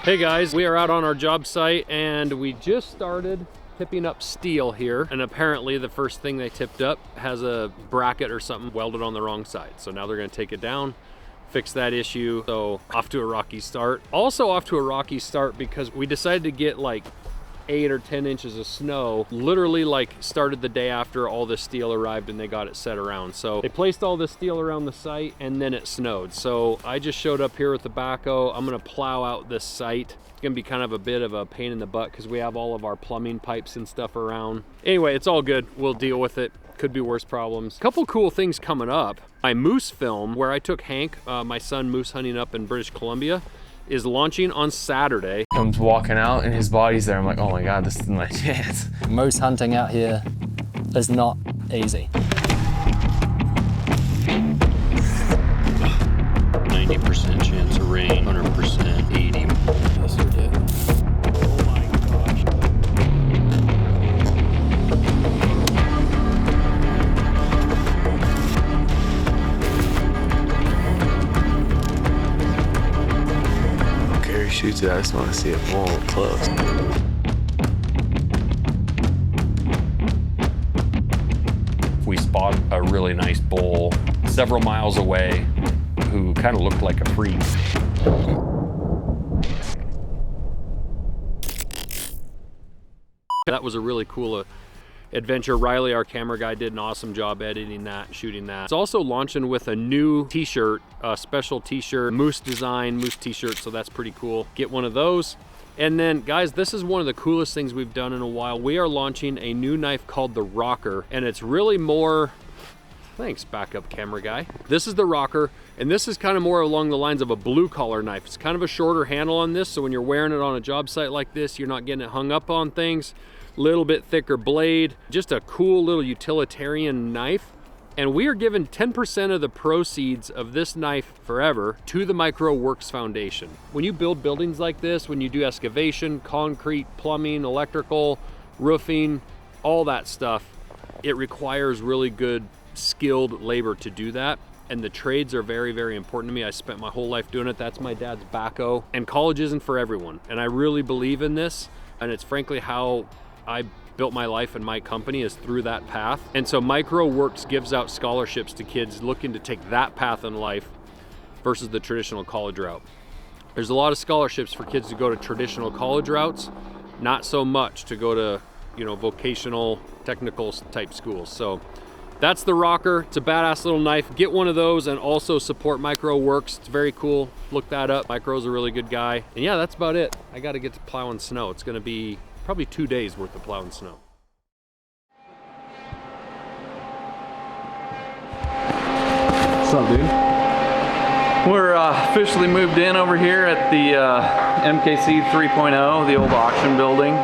Hey guys, we are out on our job site and we just started tipping up steel here, and apparently the first thing they tipped up has a bracket or something welded on the wrong side. So now they're going to take it down, fix that issue. So off to a rocky start. Also off to a rocky start because we decided to get like 8 or 10 inches of snow. Literally like started the day after all this steel arrived and they got it set around. So they placed all this steel around the site and then it snowed. So I just showed up here with the backhoe. I'm gonna plow out this site. It's gonna be kind of a bit of a pain in the butt because we have all of our plumbing pipes and stuff around. Anyway, it's all good. We'll deal with it. Could be worse problems. Couple cool things coming up. My moose film, where I took Hank, my son moose hunting up in British Columbia, is launching on Saturday. Comes walking out and his body's there. I'm like, oh my God, this is my chance. Moose hunting out here is not easy. 90% chance of rain, 100%, 80. Yes, we did. Oh my gosh. He shoots it, I just want to see it more close. We spotted a really nice bull several miles away who kind of looked like a freak. That was a really cool adventure. Riley, our camera guy, did an awesome job editing that, shooting that. It's also launching with a new t-shirt, a special t-shirt, moose design, moose t-shirt, so that's pretty cool. Get one of those. And then guys, this is one of the coolest things we've done in a while. We are launching a new knife called the Rocker, and it's really more, thanks backup camera guy. This is the Rocker, and this is kind of more along the lines of a blue collar knife. It's kind of a shorter handle on this, so when you're wearing it on a job site like this, you're not getting it hung up on things. Little bit thicker blade, just a cool little utilitarian knife. And we are giving 10% of the proceeds of this knife forever to the mikeroweWORKS Foundation. When you build buildings like this, when you do excavation, concrete, plumbing, electrical, roofing, all that stuff, it requires really good skilled labor to do that. And the trades are very, very important to me. I spent my whole life doing it. That's my dad's backhoe. And college isn't for everyone. And I really believe in this. And it's frankly how I built my life and my company, is through that path. And so mikeroweWORKS gives out scholarships to kids looking to take that path in life versus the traditional college route. There's a lot of scholarships for kids to go to traditional college routes, not so much to go to, you know, vocational, technical type schools. So that's the Rocker. It's a badass little knife. Get one of those and also support mikeroweWORKS. It's very cool. Look that up. Mikero's a really good guy. And yeah, that's about it. I got to get to plowing snow. It's going to be probably 2 days worth of plowing snow. What's up, dude? We're officially moved in over here at the MKC 3.0, the old auction building.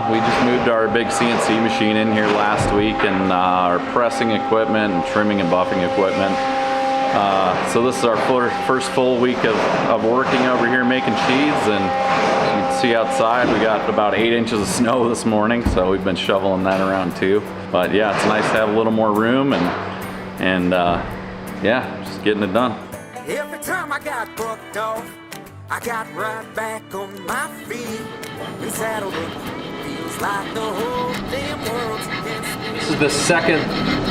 We just moved our big CNC machine in here last week, and our pressing equipment and trimming and buffing equipment. So this is our first full week of working over here making sheaths, and you can see outside we got about 8 inches of snow this morning, so we've been shoveling that around too. But yeah, it's nice to have a little more room and yeah, just getting it done. Every time I got booked off, I got right back on my feet and saddled up. Feels like the whole damn world's against me. This is the second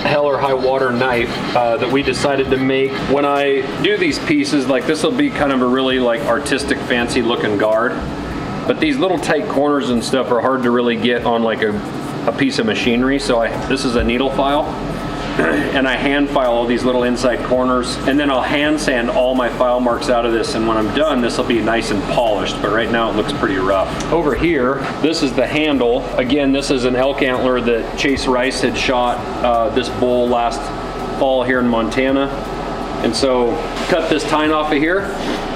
Hell or High Water knife that we decided to make. When I do these pieces, like this will be kind of a really like artistic, fancy looking guard. But these little tight corners and stuff are hard to really get on like a piece of machinery. So this is a needle file. And I hand file all these little inside corners, and then I'll hand sand all my file marks out of this, and when I'm done, this will be nice and polished, but right now it looks pretty rough. Over here, this is the handle. Again, this is an elk antler that Chase Rice had shot this bull last fall here in Montana. And so cut this tine off of here,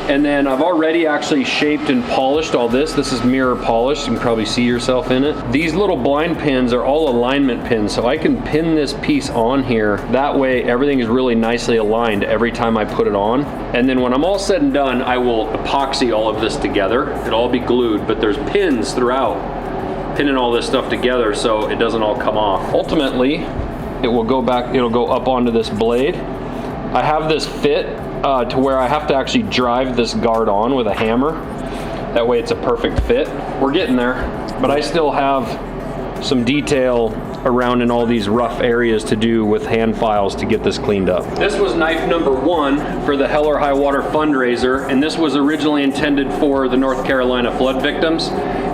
and then I've already actually shaped and polished all this. This is mirror polished. You can probably see yourself in it. These little blind pins are all alignment pins, so I can pin this piece on here. That way everything is really nicely aligned every time I put it on. And then when I'm all said and done, I will epoxy all of this together. It'll all be glued, but there's pins throughout pinning all this stuff together so it doesn't all come off. Ultimately, it will go back, it'll go up onto this blade. I have this fit to where I have to actually drive this guard on with a hammer. That way it's a perfect fit. We're getting there, but I still have some detail around in all these rough areas to do with hand files to get this cleaned up. This was knife number 1 for the High Water Fundraiser, and this was originally intended for the North Carolina flood victims.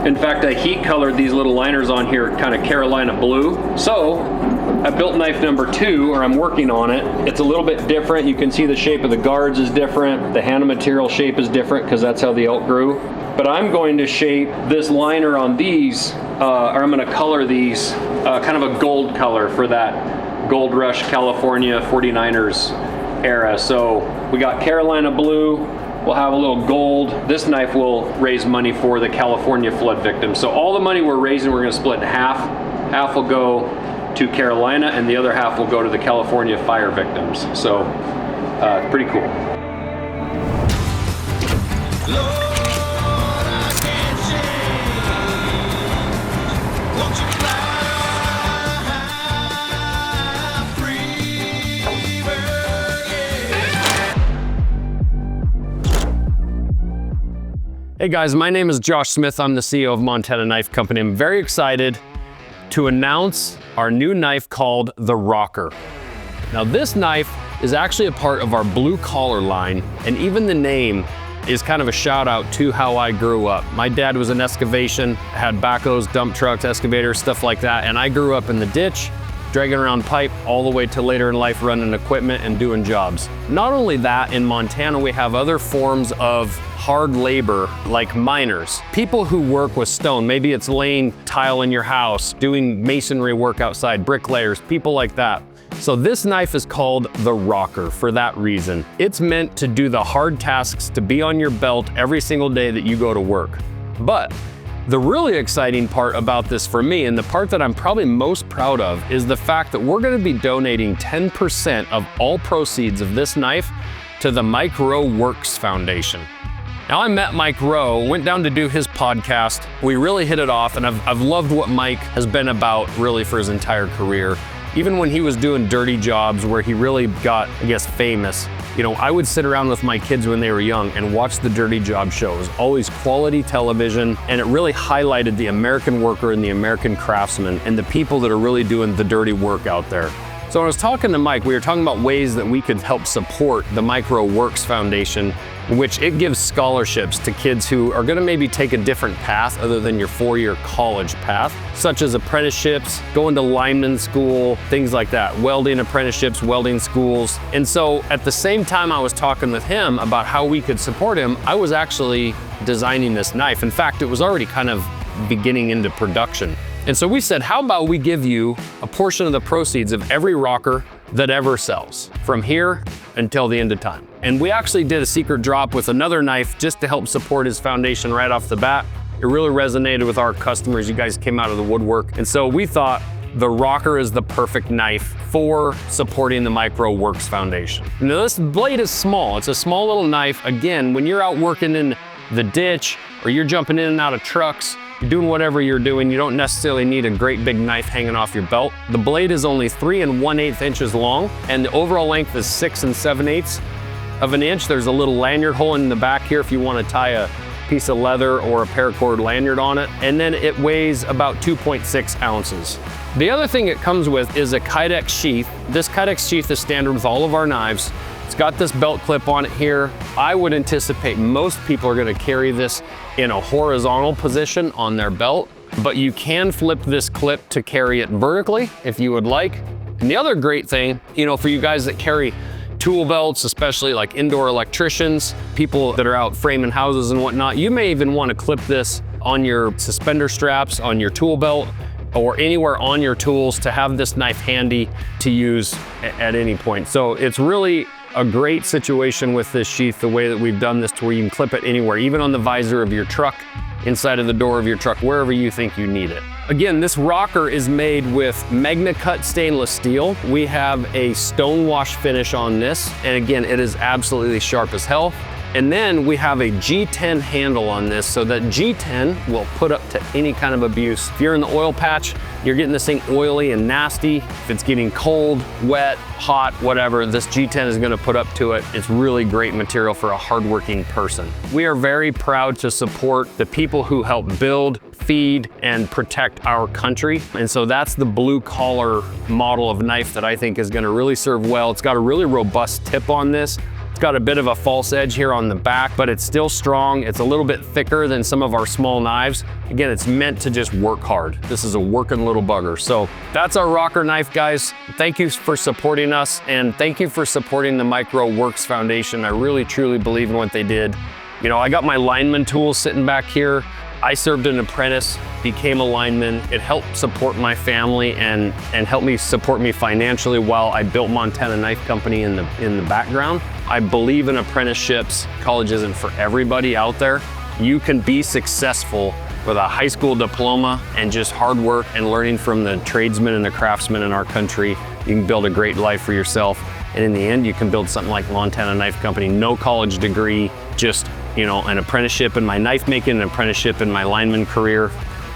In fact, I heat colored these little liners on here kind of Carolina blue. So I built knife number 2, or I'm working on it. It's a little bit different. You can see the shape of the guards is different. The handle material shape is different because that's how the elk grew. But I'm going to shape this liner on these, or I'm going to color these kind of a gold color for that Gold Rush California 49ers era. So we got Carolina blue, we'll have a little gold. This knife will raise money for the California flood victims. So all the money we're raising, we're going to split in half. Half will go to Carolina and the other half will go to the California fire victims. So pretty cool. Hey guys, my name is Josh Smith. I'm the CEO of Montana Knife Company. I'm very excited to announce our new knife called the Rocker. Now this knife is actually a part of our blue collar line, and even the name is kind of a shout out to how I grew up. My dad was in excavation, had backhoes, dump trucks, excavators, stuff like that, and I grew up in the ditch, dragging around pipe all the way to later in life running equipment and doing jobs. Not only that, in Montana we have other forms of hard labor like miners, people who work with stone. Maybe it's laying tile in your house, doing masonry work outside, bricklayers, people like that. So this knife is called the Rocker for that reason. It's meant to do the hard tasks, to be on your belt every single day that you go to work. But the really exciting part about this for me, and the part that I'm probably most proud of, is the fact that we're going to be donating 10% of all proceeds of this knife to the mikeroweWORKS Foundation. Now I met Mike Rowe, went down to do his podcast. We really hit it off, and I've loved what Mike has been about really for his entire career. Even when he was doing dirty jobs where he really got, I guess, famous. You know, I would sit around with my kids when they were young and watch the dirty job shows, always quality television, and it really highlighted the American worker and the American craftsman and the people that are really doing the dirty work out there. So when I was talking to Mike, we were talking about ways that we could help support the mikeroweWORKS Foundation, in which it gives scholarships to kids who are gonna maybe take a different path other than your 4-year college path, such as apprenticeships, going to lineman school, things like that, welding apprenticeships, welding schools. And so at the same time I was talking with him about how we could support him, I was actually designing this knife. In fact, it was already kind of beginning into production. And so we said, how about we give you a portion of the proceeds of every rocker that ever sells from here until the end of time. And we actually did a secret drop with another knife just to help support his foundation right off the bat. It really resonated with our customers. You guys came out of the woodwork. And so we thought the Rocker is the perfect knife for supporting the mikeroweWORKS Foundation. Now this blade is small. It's a small little knife. Again, when you're out working in the ditch or you're jumping in and out of trucks, you're doing whatever you're doing, you don't necessarily need a great big knife hanging off your belt. The blade is only 3 1/8 inches long, and the overall length is 6 7/8 of an inch. There's a little lanyard hole in the back here if you want to tie a piece of leather or a paracord lanyard on it. And then it weighs about 2.6 ounces. The other thing it comes with is a Kydex sheath. This Kydex sheath is standard with all of our knives. It's got this belt clip on it here. I would anticipate most people are gonna carry this in a horizontal position on their belt, but you can flip this clip to carry it vertically if you would like. And the other great thing, you know, for you guys that carry tool belts, especially like indoor electricians, people that are out framing houses and whatnot, you may even want to clip this on your suspender straps, on your tool belt, or anywhere on your tools to have this knife handy to use at any point. So it's really a great situation with this sheath, the way that we've done this, to where you can clip it anywhere, even on the visor of your truck, inside of the door of your truck, wherever you think you need it. Again, this rocker is made with Magna Cut stainless steel. We have a stone wash finish on this, and again, it is absolutely sharp as hell. And then we have a G10 handle on this, so that G10 will put up to any kind of abuse. If you're in the oil patch, you're getting this thing oily and nasty. If it's getting cold, wet, hot, whatever, this G10 is gonna put up to it. It's really great material for a hardworking person. We are very proud to support the people who help build, feed, and protect our country. And so that's the blue collar model of knife that I think is gonna really serve well. It's got a really robust tip on this. It's got a bit of a false edge here on the back, but it's still strong. It's a little bit thicker than some of our small knives. Again, it's meant to just work hard. This is a working little bugger. So that's our rocker knife, guys. Thank you for supporting us, and thank you for supporting the mikeroweWORKS Foundation. I really, truly believe in what they did. You know, I got my lineman tools sitting back here. I served an apprentice, became a lineman. It helped support my family and helped me support me financially while I built Montana Knife Company in the background. I believe in apprenticeships. College isn't for everybody out there. You can be successful with a high school diploma and just hard work and learning from the tradesmen and the craftsmen in our country. You can build a great life for yourself. And in the end, you can build something like Montana Knife Company, no college degree, just, you know, an apprenticeship in my knife making, an apprenticeship in my lineman career,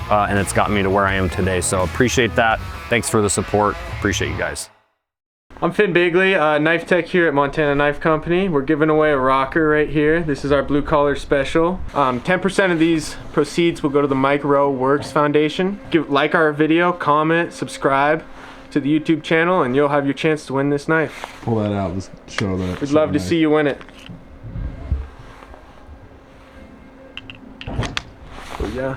and it's got me to where I am today. So appreciate that. Thanks for the support. Appreciate you guys. I'm Finn Bigley, knife tech here at Montana Knife Company. We're giving away a rocker right here. This is our blue collar special. 10% of these proceeds will go to the mikeroweWORKS Foundation. Like our video, comment, subscribe to the YouTube channel, and you'll have your chance to win this knife. Pull that out. Let's show that. We'd love to see you win it. So yeah.